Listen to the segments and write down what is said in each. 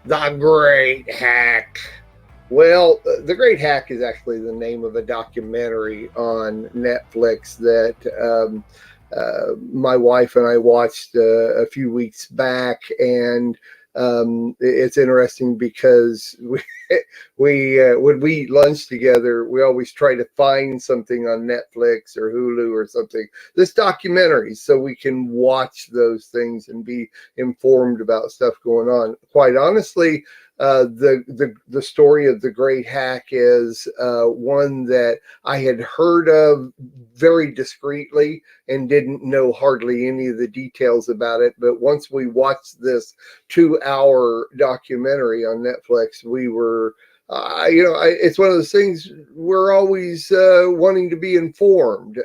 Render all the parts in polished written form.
The Great Hack. Well, The Great Hack is actually the name of a documentary on Netflix that my wife and I watched a few weeks back, and it's interesting because we when we eat lunch together, we always try to find something on Netflix or Hulu or something. This documentary, so we can watch those things and be informed about stuff going on. Quite honestly, the story of the Great Hack is one that I had heard of very discreetly and didn't know hardly any of the details about it. But once we watched this 2 hour documentary on Netflix, we were it's one of those things we're always wanting to be informed.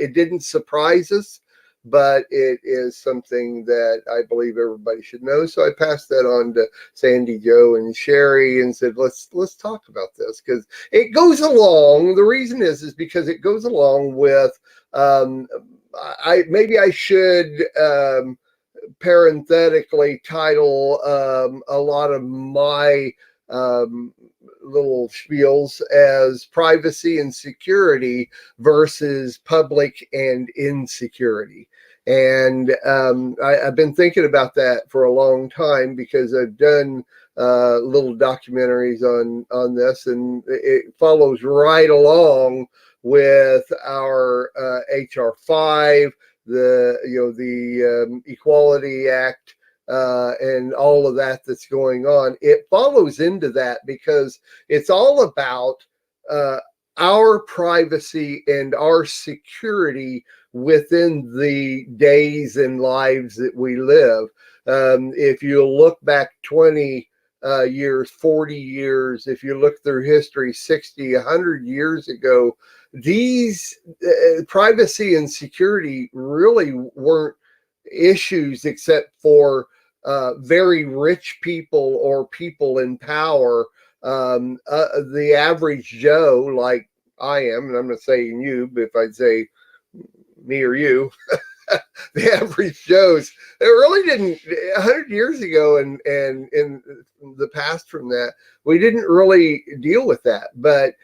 It didn't surprise us, but it is something that I believe everybody should know. So I passed that on to Sandy, Joe, and Sherry, and said, let's talk about this because it goes along. The reason is because it goes along with. I maybe I should parenthetically title a lot of my um, little spiels as privacy and security versus public and insecurity. And I've been thinking about that for a long time because I've done little documentaries on this, and it follows right along with our HR 5, the Equality Act, and all of that that's going on. It follows into that because it's all about uh, our privacy and our security within the days and lives that we live. If you look back 20 years, 40 years, if you look through history, 60, 100 years ago, these privacy and security really weren't issues except for very rich people or people in power. The average Joe, like I am, and I'm not saying you, but if I'd say me or you, the average Joes, it really didn't. 100 years ago, and in the past from that, we didn't really deal with that. But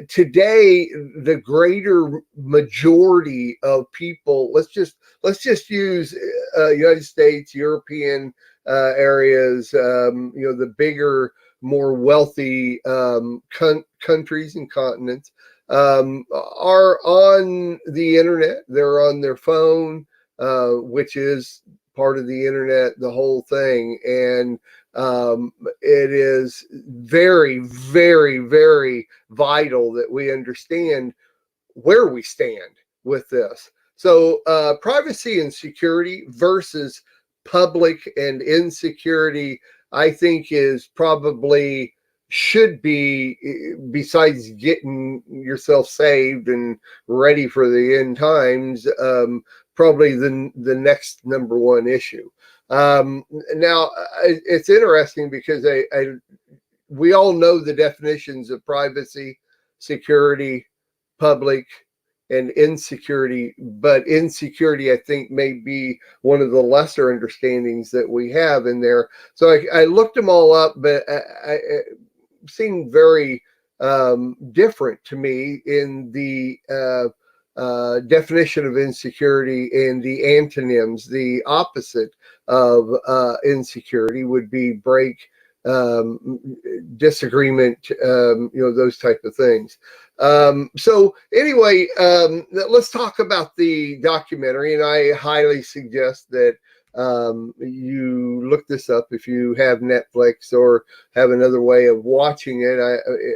today, the greater majority of people, let's just use United States, European areas, the bigger, more wealthy countries and continents, are on the internet. They're on their phone, which is part of the internet, the whole thing. And it is very, very, very vital that we understand where we stand with this. So, privacy and security versus public and insecurity, I think, is probably should be, besides getting yourself saved and ready for the end times, probably the next number one issue. Now, it's interesting because we all know the definitions of privacy, security, public, and insecurity, but insecurity, I think, may be one of the lesser understandings that we have in there. So I looked them all up, but I seemed very different to me in the definition of insecurity, and the antonyms. The opposite of insecurity would be break, disagreement, those type of things. So anyway, let's talk about the documentary, and I highly suggest that you look this up if you have Netflix or have another way of watching it.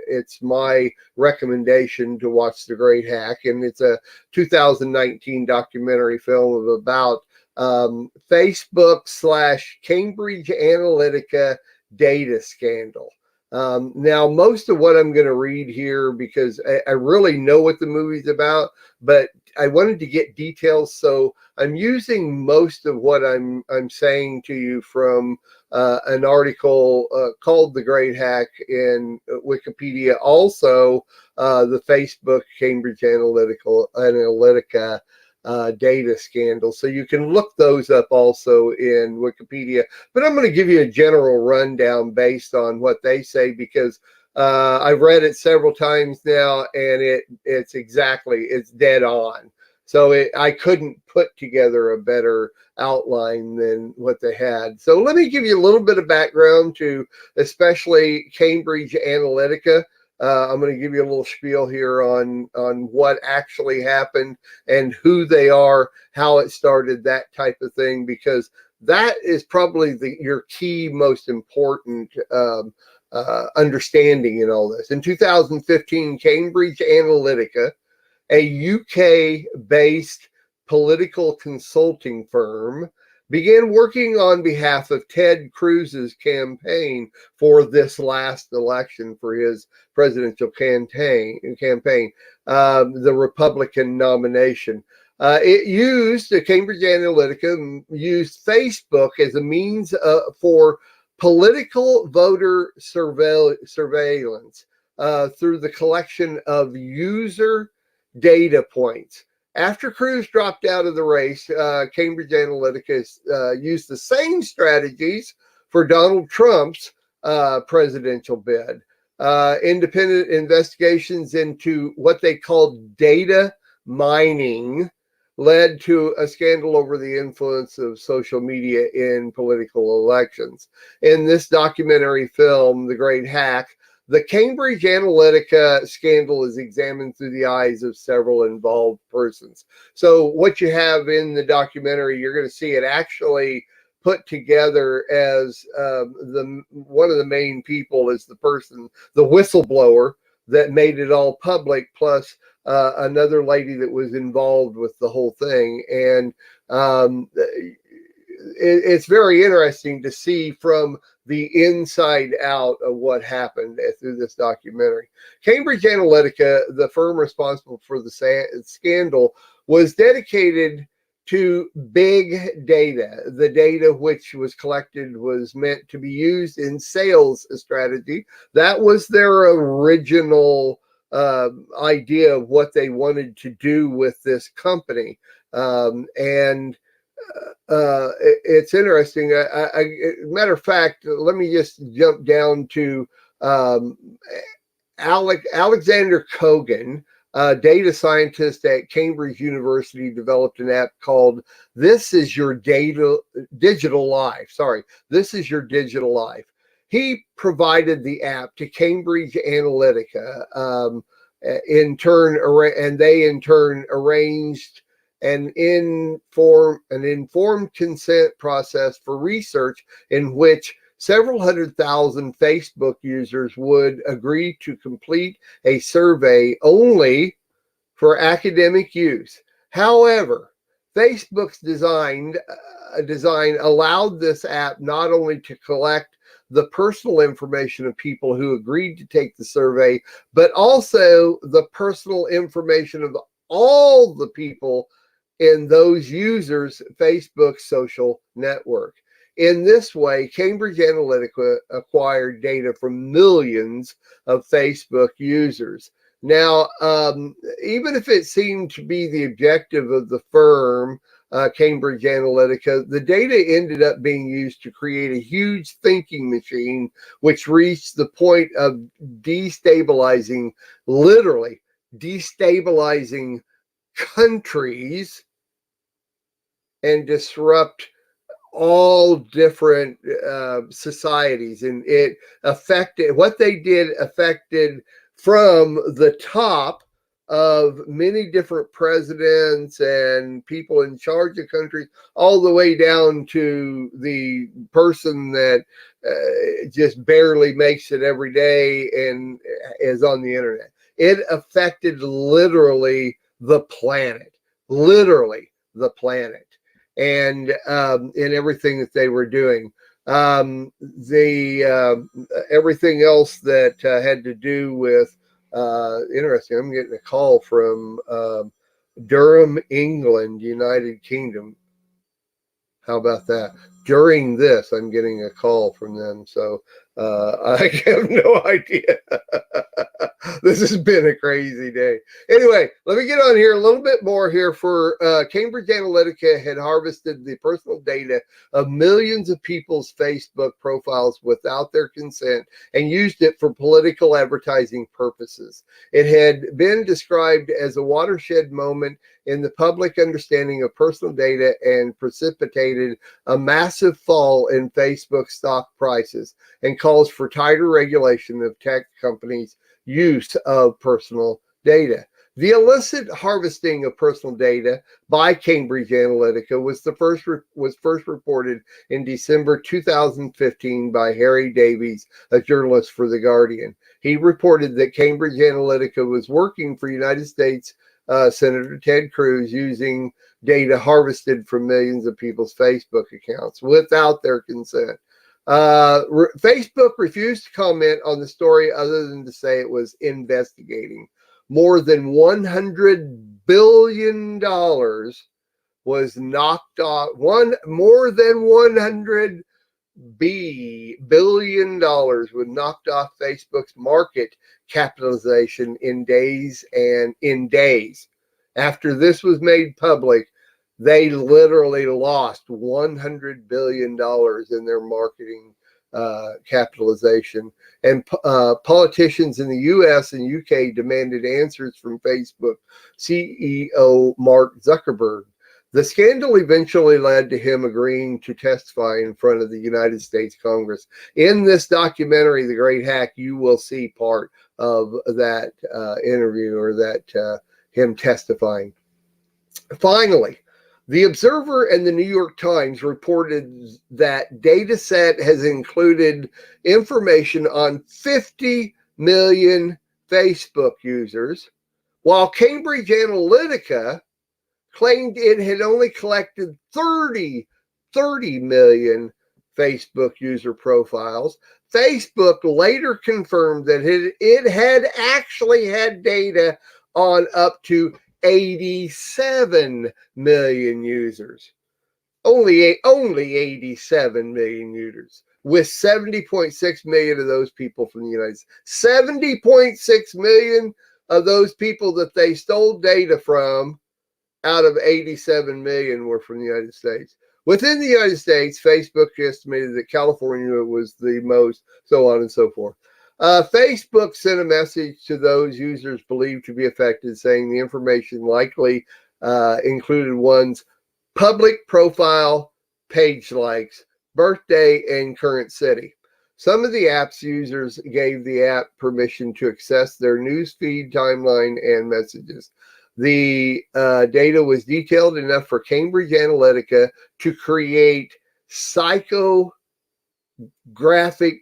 It's my recommendation to watch The Great Hack, and it's a 2019 documentary film of about Facebook/Cambridge Analytica data scandal. Now, most of what I'm going to read here, because I really know what the movie's about, but I wanted to get details, so I'm using most of what I'm saying to you from an article called "The Great Hack" in Wikipedia. Also, the Facebook Cambridge Analytica data scandals. So you can look those up also in Wikipedia. But I'm going to give you a general rundown based on what they say, because I've read it several times now, and it's dead on. So I couldn't put together a better outline than what they had. So let me give you a little bit of background to especially Cambridge Analytica. I'm going to give you a little spiel here on what actually happened and who they are, how it started, that type of thing, because that is probably your key, most important understanding in all this. In 2015, Cambridge Analytica, a UK-based political consulting firm, began working on behalf of Ted Cruz's campaign for this last election for his presidential campaign, the Republican nomination. Cambridge Analytica used Facebook as a means for political voter surveillance through the collection of user data points. After Cruz dropped out of the race, Cambridge Analytica used the same strategies for Donald Trump's presidential bid. Independent investigations into what they called data mining led to a scandal over the influence of social media in political elections. In this documentary film, The Great Hack, the Cambridge Analytica scandal is examined through the eyes of several involved persons. So what you have in the documentary, you're going to see it actually put together as one of the main people is the person, the whistleblower that made it all public, plus another lady that was involved with the whole thing. And it's very interesting to see from the inside out of what happened through this documentary. Cambridge Analytica, the firm responsible for the scandal, was dedicated to big data. The data which was collected was meant to be used in sales strategy. That was their original idea of what they wanted to do with this company. It's interesting. Matter of fact, let me just jump down to Alexander Kogan, a data scientist at Cambridge University, developed an app called This Is Your Digital Life. This Is Your Digital Life. He provided the app to Cambridge Analytica, and they in turn arranged an informed consent process for research in which several 100,000 Facebook users would agree to complete a survey only for academic use. However, Facebook's design allowed this app not only to collect the personal information of people who agreed to take the survey, but also the personal information of all the people in those users' Facebook social network. In this way, Cambridge Analytica acquired data from millions of Facebook users. Now, even if it seemed to be the objective of the firm, Cambridge Analytica, the data ended up being used to create a huge thinking machine, which reached the point of literally destabilizing countries and disrupt all different societies. And it affected from the top of many different presidents and people in charge of countries, all the way down to the person that just barely makes it every day and is on the internet. It affected literally the planet, and in everything that they were doing. Everything else that had to do with interesting. I'm getting a call from Durham, England, United Kingdom. How about that? During this, I'm getting a call from them, so I have no idea. This has been a crazy day. Anyway, let me get on here a little bit more here. For Cambridge Analytica had harvested the personal data of millions of people's Facebook profiles without their consent and used it for political advertising purposes. It had been described as a watershed moment in the public understanding of personal data and precipitated a massive fall in Facebook stock prices and calls for tighter regulation of tech companies' use of personal data. The illicit harvesting of personal data by Cambridge Analytica was first reported in December 2015 by Harry Davies, a journalist for The Guardian. He reported that Cambridge Analytica was working for United States Senator Ted Cruz using data harvested from millions of people's Facebook accounts without their consent. Facebook refused to comment on the story other than to say it was investigating. More than $100 billion was knocked off. More than $100 billion was knocked off Facebook's market capitalization in days. After this was made public, they literally lost $100 billion in their marketing capitalization. And politicians in the US and UK demanded answers from Facebook CEO Mark Zuckerberg. The scandal eventually led to him agreeing to testify in front of the United States Congress. In this documentary, The Great Hack, you will see part of that interview, or that him testifying. Finally, The Observer and the New York Times reported that dataset has included information on 50 million Facebook users, while Cambridge Analytica claimed it had only collected 30 million Facebook user profiles. Facebook later confirmed that it had actually had data on up to 87 million users. Only 87 million users, with 70.6 million of those people from the United States. 70.6 million of those people that they stole data from out of 87 million were from the United States. Within the United States, Facebook estimated that California was the most, so on and so forth. Facebook sent a message to those users believed to be affected, saying the information likely included one's public profile, page likes, birthday, and current city. Some of the app's users gave the app permission to access their newsfeed, timeline, and messages. The data was detailed enough for Cambridge Analytica to create psychographic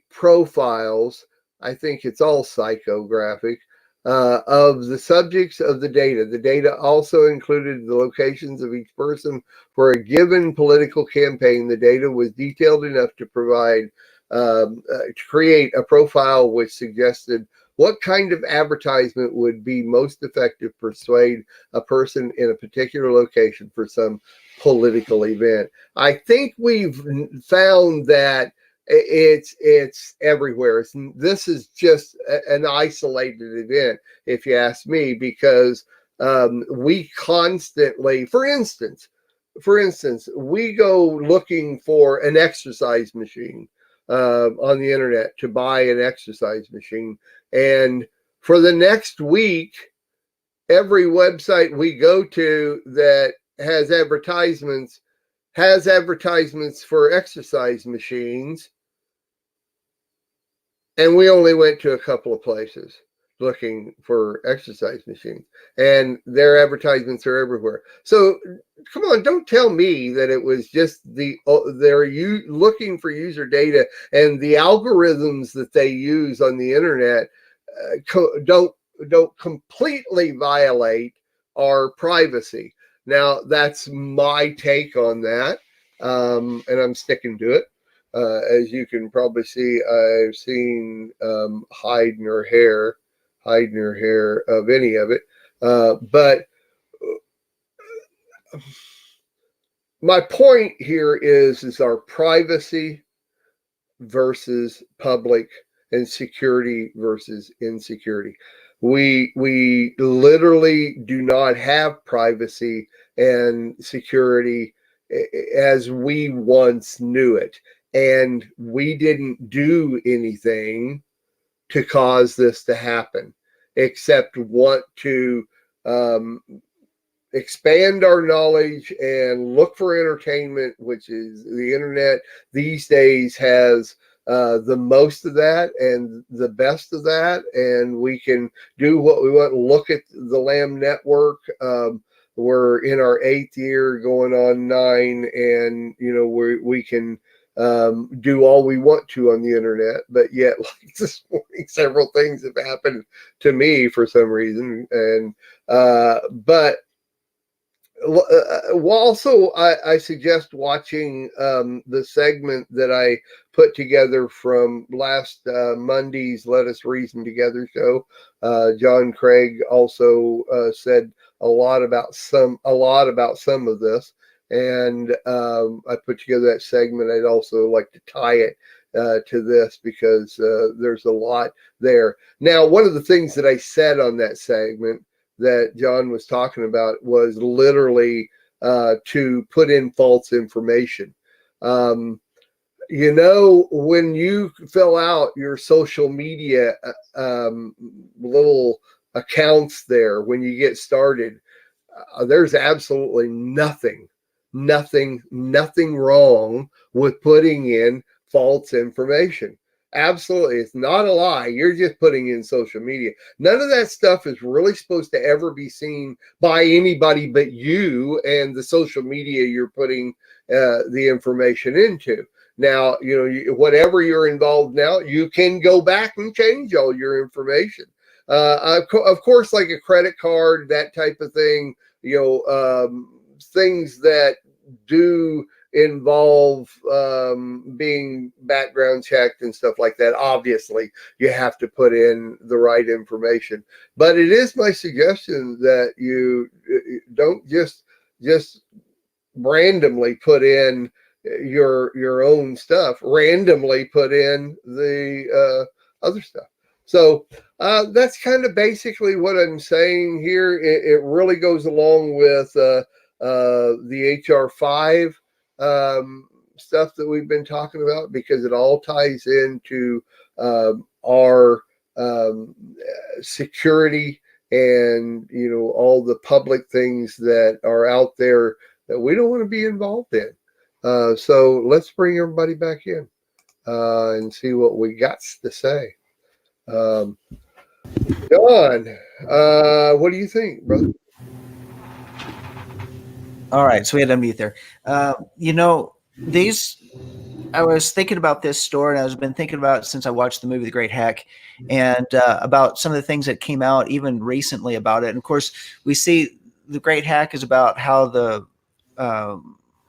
profiles. I think it's all psychographic, of the subjects of the data. The data also included the locations of each person for a given political campaign. The data was detailed enough to provide, to create a profile which suggested what kind of advertisement would be most effective to persuade a person in a particular location for some political event. I think we've found that it's everywhere. This is just an isolated event, if you ask me, because we constantly, for instance, we go looking for an exercise machine on the internet to buy an exercise machine. And for the next week, every website we go to that has advertisements for exercise machines. And we only went to a couple of places looking for exercise machines, and their advertisements are everywhere. So come on, don't tell me that it was just they're looking for user data, and the algorithms that they use on the internet don't completely violate our privacy. Now, that's my take on that, and I'm sticking to it. As you can probably see, I've seen hide nor hair of any of it. But my point here is our privacy versus public, and security versus insecurity. We literally do not have privacy and security as we once knew it, and we didn't do anything to cause this to happen, except want to um, expand our knowledge and look for entertainment, which is the internet these days has the most of that and the best of that, and we can do what we want. Look at the Lamb Network. We're in our 8th year, going on 9, and we can do all we want to on the internet. But yet, like this morning, several things have happened to me for some reason, and but well, also, I suggest watching the segment that I put together from last Monday's Let Us Reason Together show. John Craig also said a lot about some of this, and I put together that segment. I'd also like to tie it to this because there's a lot there. Now, one of the things that I said on that segment that John was talking about was literally to put in false information. When you fill out your social media little accounts there, when you get started, there's absolutely nothing wrong with putting in false information. Absolutely. It's not a lie. You're just putting in social media. None of that stuff is really supposed to ever be seen by anybody but you and the social media you're putting the information into. Now, whatever you're involved now, you can go back and change all your information. Of course, like a credit card, that type of thing, things that do involve being background checked and stuff like that. Obviously, you have to put in the right information. But it is my suggestion that you don't just randomly put in your own stuff, randomly put in the other stuff. So that's kind of basically what I'm saying here. It really goes along with the HR 5 stuff that we've been talking about, because it all ties into our security and all the public things that are out there that we don't want to be involved in. So let's bring everybody back in and see what we got to say. John, what do you think, brother? All right, so we had to unmute there. I was thinking about this story, and I've been thinking about it since I watched the movie The Great Hack, and about some of the things that came out even recently about it. And of course, we see The Great Hack is about how the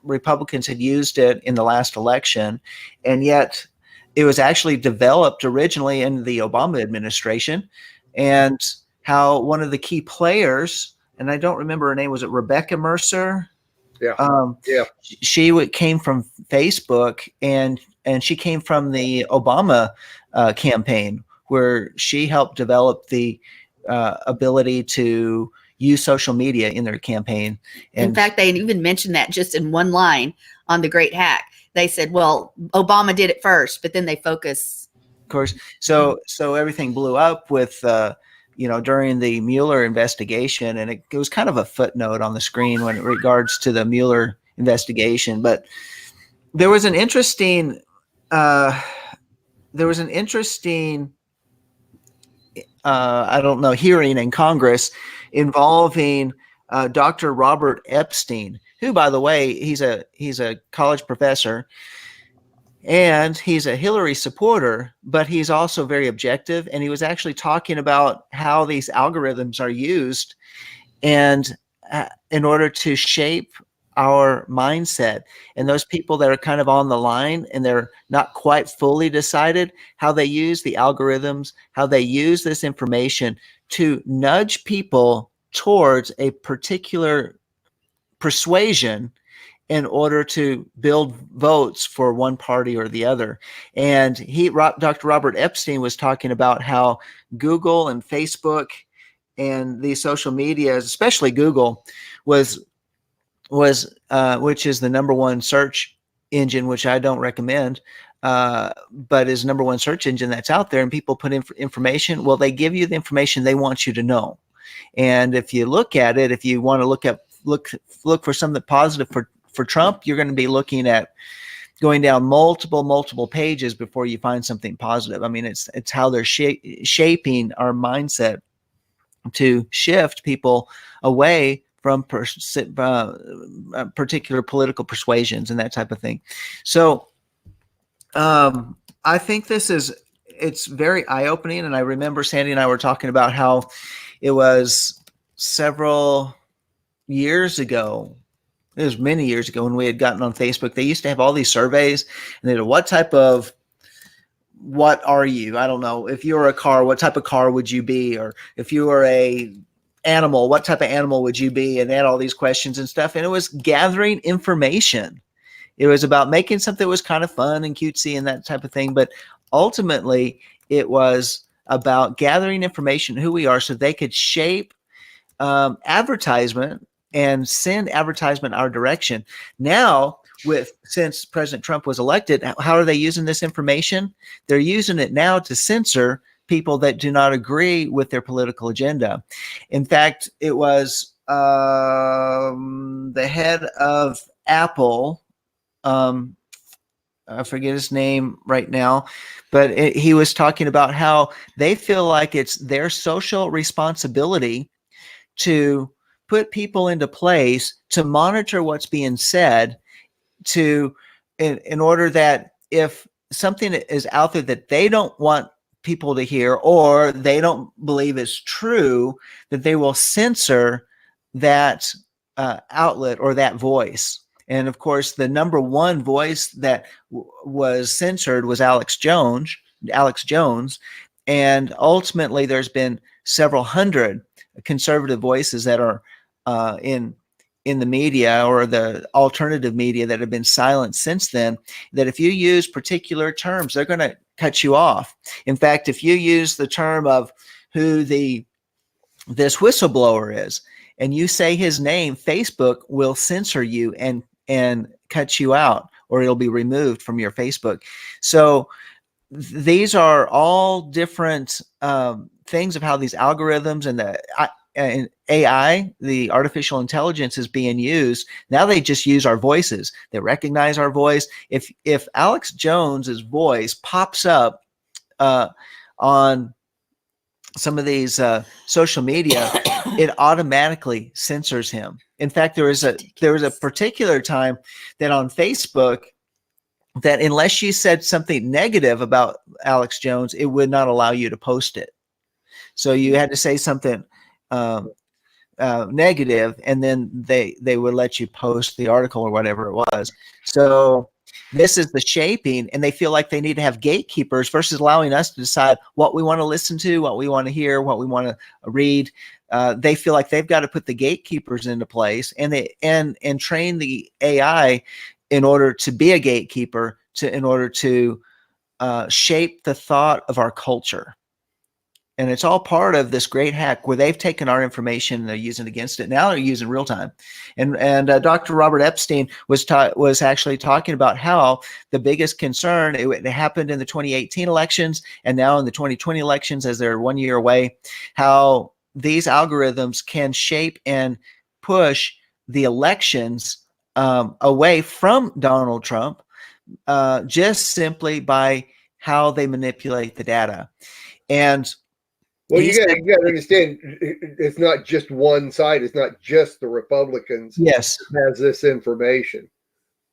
Republicans had used it in the last election, and yet it was actually developed originally in the Obama administration, and how one of the key players, and I don't remember her name, was it Rebecca Mercer? Yeah. She came from Facebook, and she came from the Obama campaign, where she helped develop the ability to use social media in their campaign. And in fact, they even mentioned that just in one line on The Great Hack. They said, well, Obama did it first, but then they focus. Of course. So everything blew up with, during the Mueller investigation, and it was kind of a footnote on the screen when it regards to the Mueller investigation. But there was an interesting, hearing in Congress involving Dr. Robert Epstein, who, by the way, he's a college professor, and he's a Hillary supporter, but he's also very objective. And he was actually talking about how these algorithms are used and in order to shape our mindset. And those people that are kind of on the line and they're not quite fully decided, how they use the algorithms, how they use this information to nudge people towards a particular persuasion in order to build votes for one party or the other. And Dr. Robert Epstein was talking about how Google and Facebook and these social medias, especially Google, was which is the number one search engine, which I don't recommend, but is number one search engine that's out there, and people put in information. Well, they give you the information they want you to know. And if you look at it, if you want to look for something positive for Trump, you're going to be looking at going down multiple pages before you find something positive. I mean, it's how they're shaping our mindset to shift people away from particular political persuasions and that type of thing. So I think it's very eye-opening. And I remember Sandy and I were talking about how it was several years ago. It was many years ago when we had gotten on Facebook. They used to have all these surveys, and they said, what are you? I don't know. If you were a car, what type of car would you be? Or if you were a animal, what type of animal would you be? And they had all these questions and stuff. And it was gathering information. It was about making something that was kind of fun and cutesy and that type of thing. But ultimately, it was about gathering information, who we are, so they could shape advertisement and send advertisement our direction. Now, since President Trump was elected, how are they using this information? They're using it now to censor people that do not agree with their political agenda. In fact, it was the head of Apple, I forget his name right now, but he was talking about how they feel like it's their social responsibility to put people into place to monitor what's being said, in order that if something is out there that they don't want people to hear or they don't believe is true, that they will censor that outlet or that voice. And of course, the number one voice that was censored was Alex Jones. And ultimately, there's been several hundred conservative voices that are in the media or the alternative media that have been silent since then, that if you use particular terms, they're going to cut you off. In fact, if you use the term of who this whistleblower is, and you say his name, Facebook will censor you and cut you out, or it'll be removed from your Facebook. So these are all different things of how these algorithms and AI, the artificial intelligence, is being used. Now they just use our voices. They recognize our voice. If Alex Jones's voice pops up on some of these social media, it automatically censors him. In fact, there was a particular time that on Facebook, that unless you said something negative about Alex Jones, it would not allow you to post it. So you had to say something negative, and then they would let you post the article or whatever it was. So this is the shaping, and they feel like they need to have gatekeepers versus allowing us to decide what we want to listen to, what we want to hear, what we want to read. They feel like they've got to put the gatekeepers into place, and train the AI in order to be a gatekeeper, in order to shape the thought of our culture. And it's all part of this great hack where they've taken our information and they're using it against it. Now they're using real time. And Dr. Robert Epstein was actually talking about how the biggest concern, it happened in the 2018 elections and now in the 2020 elections, as they're 1 year away, how these algorithms can shape and push the elections away from Donald Trump, just simply by how they manipulate the data. And well, you got to understand, it's not just one side. It's not just the Republicans. Yes, that has this information.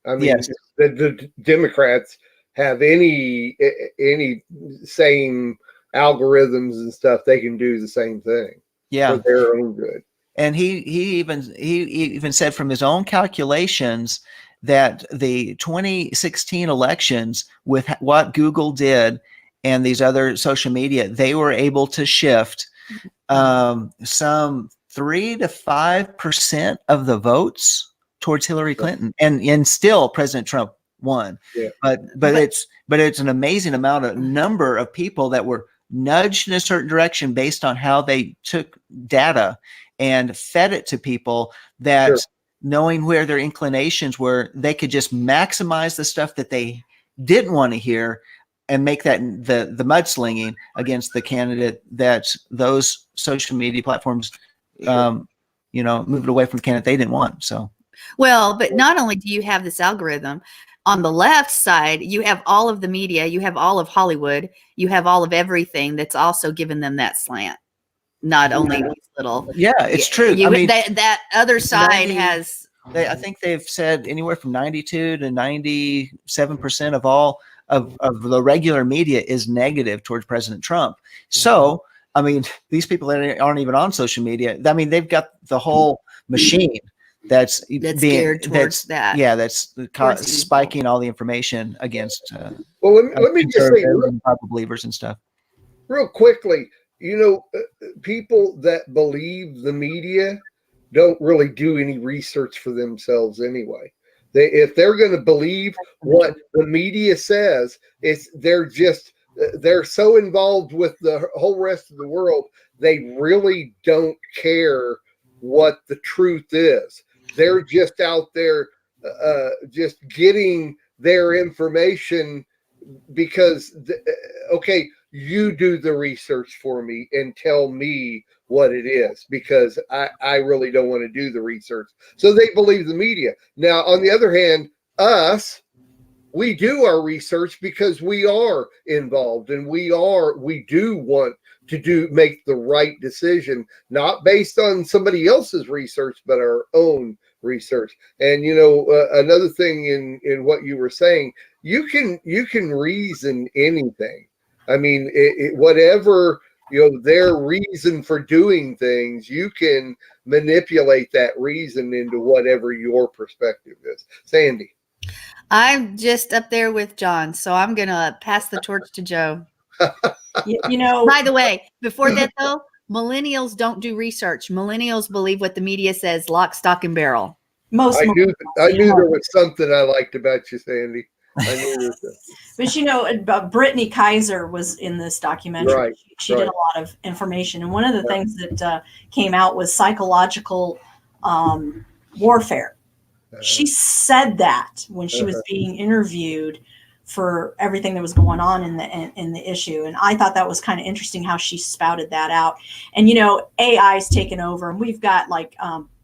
I mean, yes. the Democrats have any same algorithms and stuff. They can do the same thing. Yeah, for their own good. And he even said from his own calculations that the 2016 elections, with what Google did and these other social media, they were able to shift some 3 to 5% of the votes towards Hillary Clinton, and still President Trump won. Yeah. But it's an amazing number of people that were nudged in a certain direction based on how they took data and fed it to people, that Sure. knowing where their inclinations were, they could just maximize the stuff that they didn't want to hear and make that the mudslinging against the candidate that those social media platforms, moved away from the candidate they didn't want. So, well, but not only do you have this algorithm, on the left side, you have all of the media, you have all of Hollywood, you have all of everything that's also given them that slant. Not only these little. Yeah, it's true. That other side has. I think they've said anywhere from 92 to 97% of all of the regular media is negative towards President Trump. So, these people that aren't even on social media, they've got the whole machine that's geared towards that. Yeah, that's spiking all the information against. Well, let me just say, Bible believers and stuff. Real quickly, people that believe the media don't really do any research for themselves anyway. If they're going to believe what the media says, they're so involved with the whole rest of the world, they really don't care what the truth is. They're just out there just getting their information because, okay, you do the research for me and tell me what it is, because I really don't want to do the research. So they believe the media. Now, on the other hand, we do our research because we are involved and we do want to make the right decision, not based on somebody else's research, but our own research. And another thing in what you were saying, you can reason anything. Whatever their reason for doing things, you can manipulate that reason into whatever your perspective is. Sandy. I'm just up there with John, so I'm gonna pass the torch to Joe. By the way, before that though, millennials don't do research. Millennials believe what the media says, lock, stock, and barrel. I knew there was something I liked about you, Sandy. I knew But Brittany Kaiser was in this documentary. Right, she did a lot of information, and one of the things that came out was psychological warfare. She said that when she was being interviewed for everything that was going on in the issue, and I thought that was kind of interesting how she spouted that out. And AI's taken over, and we've got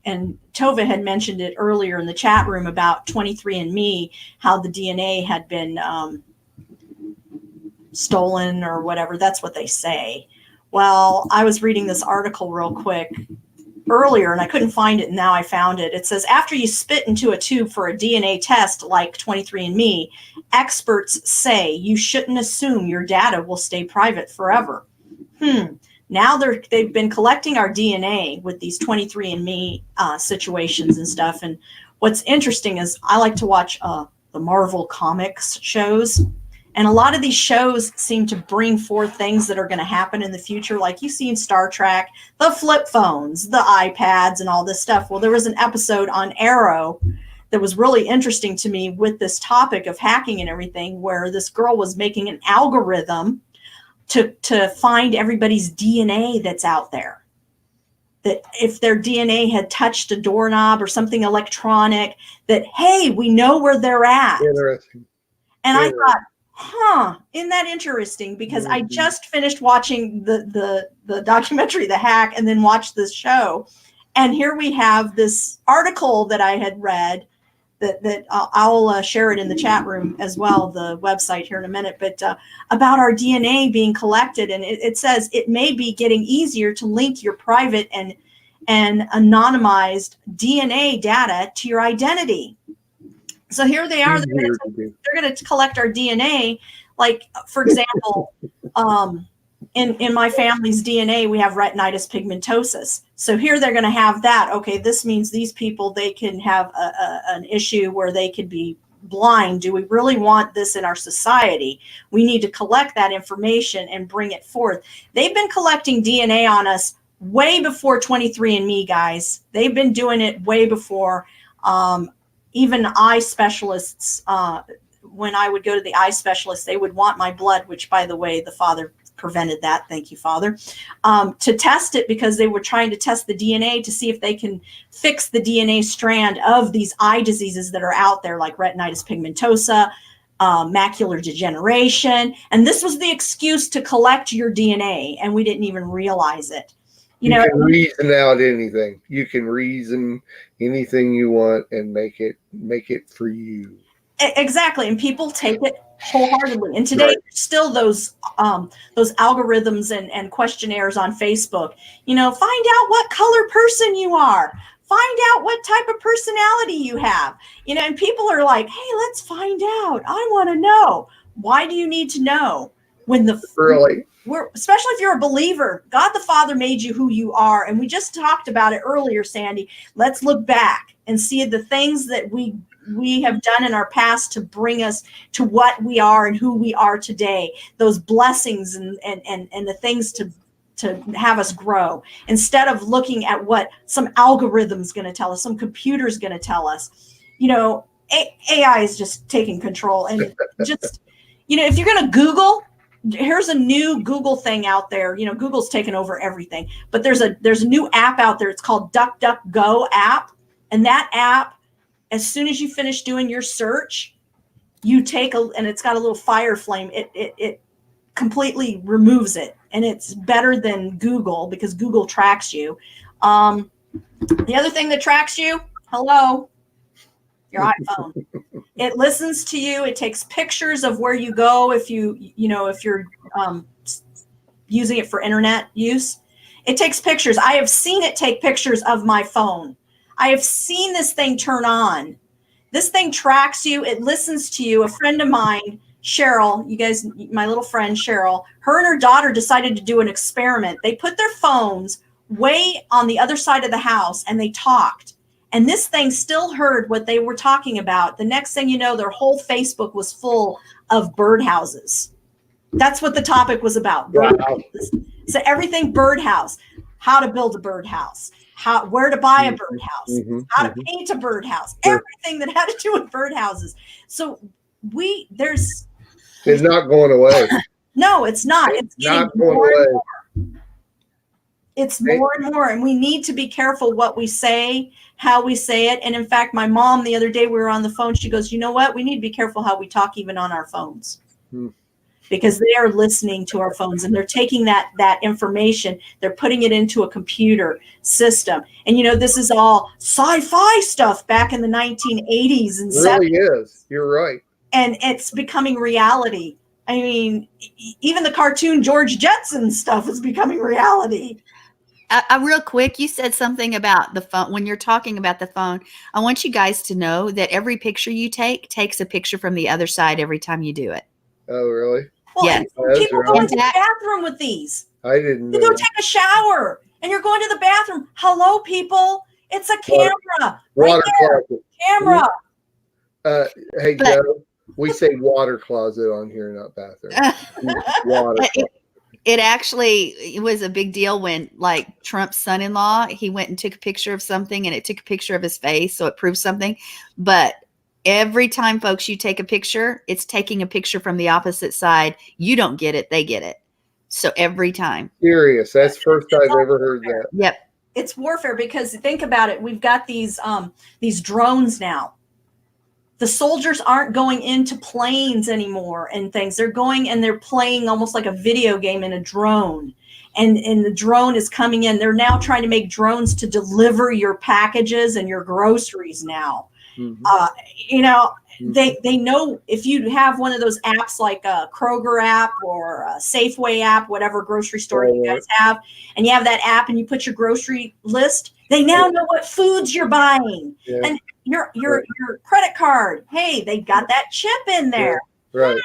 and Tova had mentioned it earlier in the chat room about 23andMe, how the DNA had been stolen or whatever. That's what they say. Well, I was reading this article real quick earlier and I couldn't find it. And now I found it. It says, after you spit into a tube for a DNA test like 23andMe, experts say you shouldn't assume your data will stay private forever. Now they've been collecting our DNA with these 23andMe situations and stuff. And what's interesting is I like to watch the Marvel Comics shows. And a lot of these shows seem to bring forth things that are going to happen in the future. Like you see in Star Trek, the flip phones, the iPads, and all this stuff. Well, there was an episode on Arrow that was really interesting to me with this topic of hacking and everything, where this girl was making an algorithm to find everybody's DNA that's out there. That if their DNA had touched a doorknob or something electronic, that, hey, we know where they're at. Interesting. And I thought, isn't that interesting? Because I just finished watching the documentary, The Hack, and then watched this show. And here we have this article that I had read that I'll share it in the chat room as well, the website here in a minute, but about our DNA being collected. And it says it may be getting easier to link your private and anonymized DNA data to your identity. So here they are, they're going to collect our DNA. Like, for example, in my family's DNA, we have retinitis pigmentosus. So here they're going to have that. Okay, this means these people, they can have an issue where they could be blind. Do we really want this in our society? We need to collect that information and bring it forth. They've been collecting DNA on us way before 23andMe, guys. They've been doing it way before. Even eye specialists, when I would go to the eye specialist, they would want my blood, which, by the way, the father prevented that. Thank you, Father. To test it, because they were trying to test the DNA to see if they can fix the DNA strand of these eye diseases that are out there, like retinitis pigmentosa, macular degeneration. And this was the excuse to collect your DNA, and we didn't even realize it. You can reason out anything. You can reason anything you want and make it for you. Exactly. And people take it wholeheartedly. And today, there's still those algorithms and questionnaires on Facebook. Find out what color person you are. Find out what type of personality you have. And people are like, hey, let's find out. I want to know. Why do you need to know? When really? Especially if you're a believer, God the Father made you who you are. And we just talked about it earlier, Sandy. Let's look back and see the things that we have done in our past to bring us to what we are and who we are today. Those blessings and the things to have us grow, instead of looking at what some algorithm's going to tell us, some computer's going to tell us. AI is just taking control. And just, if you're going to Google, here's a new Google thing out there. Google's taken over everything, but there's a new app out there. It's called DuckDuckGo app. And that app, as soon as you finish doing your search, you take and it's got a little fire flame. It completely removes it. And it's better than Google, because Google tracks you. The other thing that tracks you, your iPhone. It listens to you. It takes pictures of where you go if you're using it for internet use. It takes pictures. I have seen it take pictures of my phone. I have seen this thing turn on. This thing tracks you. It listens to you. A friend of mine, Cheryl, you guys, my little friend Cheryl, her and her daughter decided to do an experiment. They put their phones way on the other side of the house and they talked. And this thing still heard what they were talking about. The next thing you know, their whole Facebook was full of birdhouses. That's what the topic was about. Wow. So everything birdhouse, how to build a birdhouse, where to buy a birdhouse, how to paint a birdhouse, everything that had to do with birdhouses. So it's not going away. No, it's not. It's getting more and more. It's more and more, and we need to be careful what we say, how we say it. And in fact, my mom, the other day, we were on the phone. She goes, you know what? We need to be careful how we talk even on our phones. Because they are listening to our phones and they're taking that information, they're putting it into a computer system. And this is all sci-fi stuff back in the 1980s and 70s. It really is. You're right. And it's becoming reality. I mean, even the cartoon George Jetson stuff is becoming reality. Real quick, you said something about the phone. When you're talking about the phone, I want you guys to know that every picture you take takes a picture from the other side every time you do it. Oh, really? Well, yes. People go into the bathroom with these. I didn't know. You go take a shower and you're going to the bathroom. Hello, people. It's a camera. Water closet. Camera. Hey, Joe, we say water closet on here, not bathroom. Water closet. It actually was a big deal when, like, Trump's son-in-law, he went and took a picture of something and it took a picture of his face, so it proved something. But every time, folks, you take a picture, it's taking a picture from the opposite side. You don't get it, they get it. So every time. Serious. That's the first I've ever heard that. Yep. It's warfare, because think about it. We've got these drones now. The soldiers aren't going into planes anymore and things. They're going and they're playing almost like a video game in a drone. And the drone is coming in. They're now trying to make drones to deliver your packages and your groceries now. They know if you have one of those apps like a Kroger app or a Safeway app, whatever grocery store you guys have, and you have that app and you put your grocery list, they now know what foods you're buying. And your credit card, hey, they got that chip in there. Right.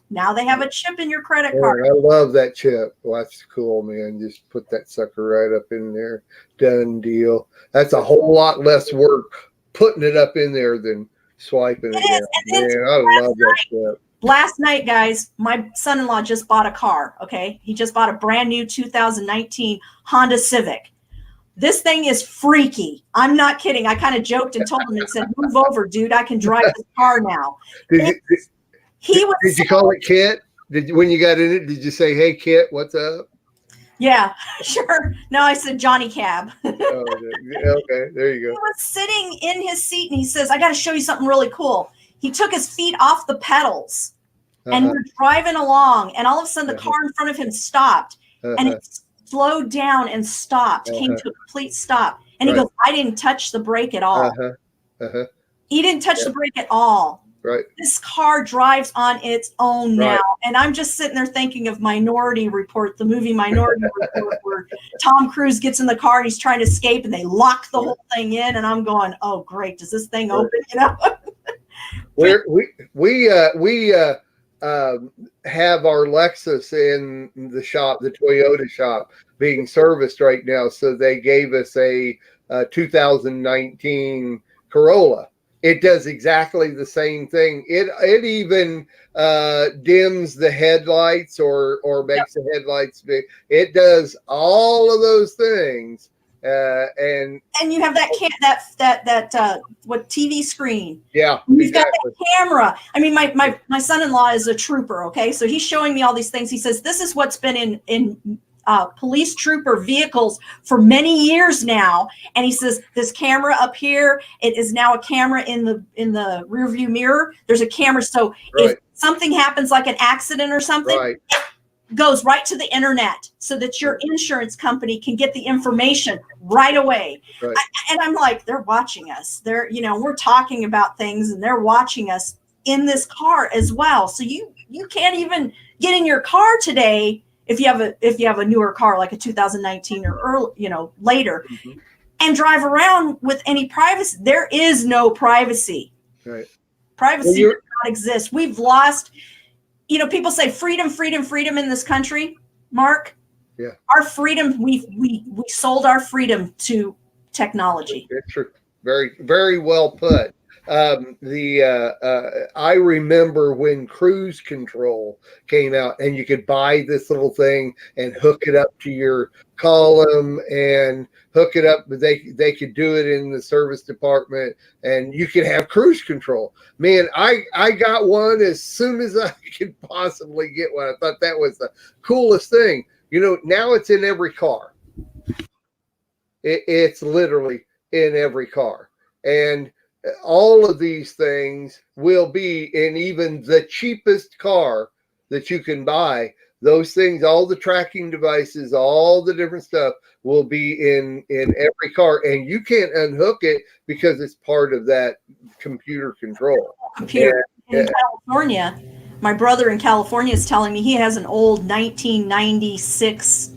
Now they have a chip in your credit card. I love that chip. Well, that's cool, man. Just put that sucker right up in there. Done deal. That's a whole lot less work putting it up in there than swiping it. Man, I love that chip. Last night, guys, my son-in-law just bought a car. Okay. He just bought a brand new 2019 Honda Civic. This thing is freaky. I'm not kidding. I kind of joked and told him and said, "Move over, dude. I can drive this car now." Did you call it Kit? When you got in it, did you say, "Hey, Kit, what's up"? Yeah, sure. No, I said Johnny Cab. Oh, okay, there you He go. was sitting in his seat and he says, "I got to show you something really cool." He took his feet off the pedals and we're driving along, and all of a sudden the car in front of him stopped and it slowed down and stopped, came to a complete stop. And he goes, "I didn't touch the brake at all." He didn't touch the brake at all. Right. This car drives on its own now. And I'm just sitting there thinking of Minority Report, the movie Minority Report, where Tom Cruise gets in the car and he's trying to escape and they lock the whole thing in. And I'm going, oh, great. Does this thing open? You know? We have our Lexus in the shop, the Toyota shop, being serviced right now. So they gave us a 2019 Corolla. It does exactly the same thing. It even dims the headlights or makes the headlights big. It does all of those things. And you have that what TV screen? Yeah, you've got that camera. I mean, my son-in-law is a trooper. Okay, so he's showing me all these things. He says this is what's been in police trooper vehicles for many years now, and he says this camera up here, it is now a camera in the rear view mirror. There's a camera, so if something happens like an accident or something, it goes right to the internet so that your insurance company can get the information right away. And I'm like, they're watching us. They're, we're talking about things and they're watching us in this car as well. So you can't even get in your car today if you have a newer car like a 2019 or early, later, and drive around with any privacy. There is no privacy. Privacy does not exist. We've lost. People say freedom in this country, Mark. Yeah. Our freedom, we sold our freedom to technology. It's true. Very, very well put. I remember when cruise control came out and you could buy this little thing and hook it up to your column and hook it up. They could do it in the service department and you could have cruise control. Man, I got one as soon as I could possibly get one. I thought that was the coolest thing. Now it's in every car. It's literally in every car. And all of these things will be in even the cheapest car that you can buy. Those things, all the tracking devices, all the different stuff will be in every car, and you can't unhook it because it's part of that computer control. In California, my brother in California is telling me he has an old 1996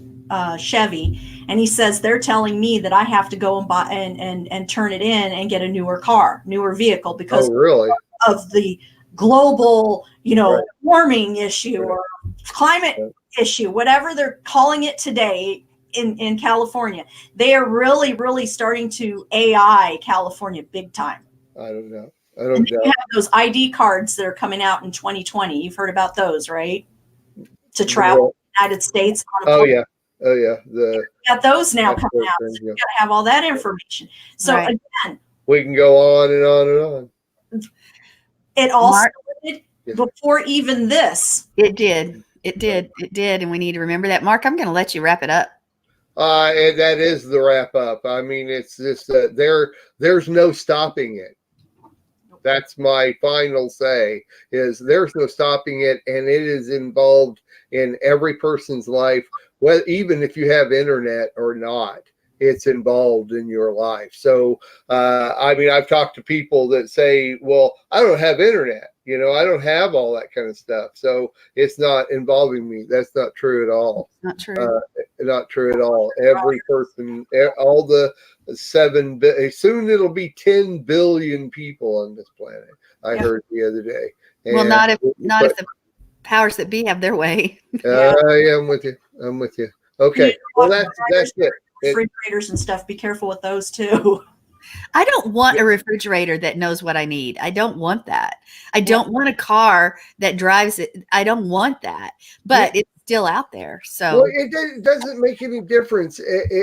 Chevy, and he says they're telling me that I have to go and buy and turn it in and get a newer vehicle because of the global, warming issue or climate issue, whatever they're calling it today in California. They are really, really starting to AI California big time. I don't know. You have those ID cards that are coming out in 2020. You've heard about those, right? To travel to the United States. Yeah. Got those now coming out. So you got to have all that information. So again, we can go on and on and on. It all started before even this. It did, and we need to remember that. Mark, I'm going to let you wrap it up. And that is the wrap up. I mean, it's just there's no stopping it. That's my final say. Is there's no stopping it, and it is involved in every person's life. Well, even if you have internet or not, it's involved in your life. So, I mean, I've talked to people that say, well, I don't have internet. I don't have all that kind of stuff. So it's not involving me. That's not true at all. Not true. Not true at all. Every person, all the soon it'll be 10 billion people on this planet. I heard the other day. Well, not if the powers that be have their way. I'm with you. Okay. Well, that's it. Refrigerators and stuff. Be careful with those too. I don't want a refrigerator that knows what I need. I don't want that. I don't want a car that drives it. I don't want that. But still out there. So Well, it doesn't make any difference.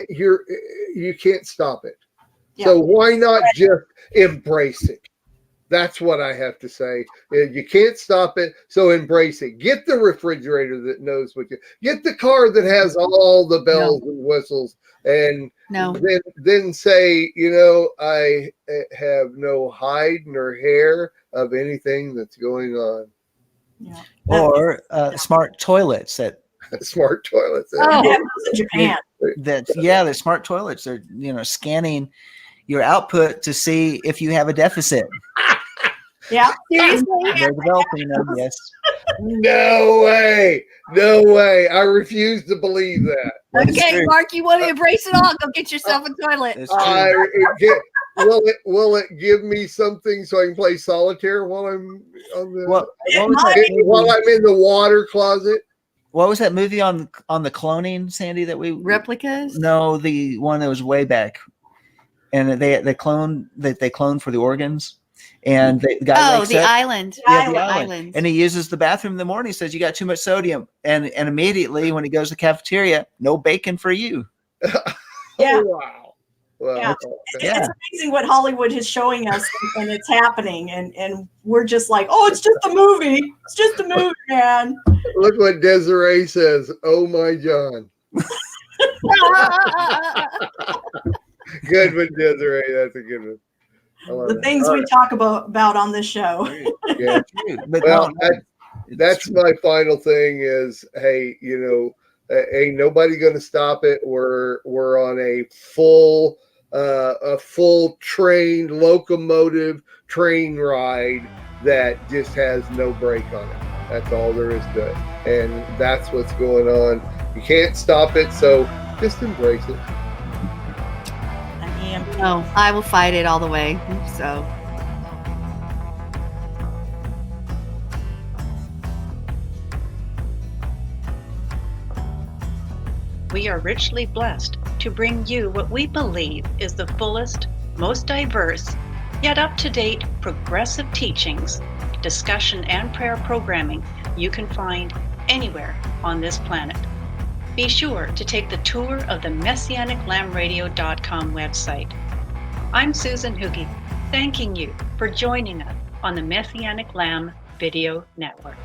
You can't stop it. Yeah. So why not just embrace it? That's what I have to say. You can't stop it, so embrace it. Get the refrigerator that knows what you get, the car that has all the bells and whistles, and then say, I have no hide nor hair of anything that's going on. Yeah. Or smart toilets that Smart toilets. Oh, that was in Japan. the smart toilets are scanning your output to see if you have a deficit. Yeah. seriously, They're developing them, yes. No way. No way. I refuse to believe that. okay, Mark, you want to embrace it all? Go get yourself a toilet. It's true. Will it give me something so I can play solitaire while I'm on the What was that movie? while I'm in the water closet? What was that movie on the cloning, Sandy? That we Replicas? No, the one that was way back, and they cloned for the organs, and the guy wakes the up. island. Yeah, the Island. island. And he uses the bathroom in the morning. He says, "You got too much sodium," and immediately when he goes to the cafeteria, no bacon for you. Yeah. Oh, wow. Well, Yeah. Yeah. It's amazing what Hollywood is showing us, and it's happening, and we're just like, oh, it's just a movie. It's just a movie, man. Look what Desiree says. Oh my John. Good one, Desiree. That's a good one. I love The it. things All we right. talk about on this show. Yeah. But Well, no, that's my final thing is, hey, ain't nobody going to stop it. We're on a full train locomotive train ride that just has no brake on it. That's all there is to it. And that's what's going on. You can't stop it. So just embrace it. I am. No, I will fight it all the way. So We are richly blessed to bring you what we believe is the fullest, most diverse, yet up-to-date progressive teachings, discussion, and prayer programming you can find anywhere on this planet. Be sure to take the tour of the MessianicLambRadio.com website. I'm Susan Hoogie, thanking you for joining us on the Messianic Lamb Video Network.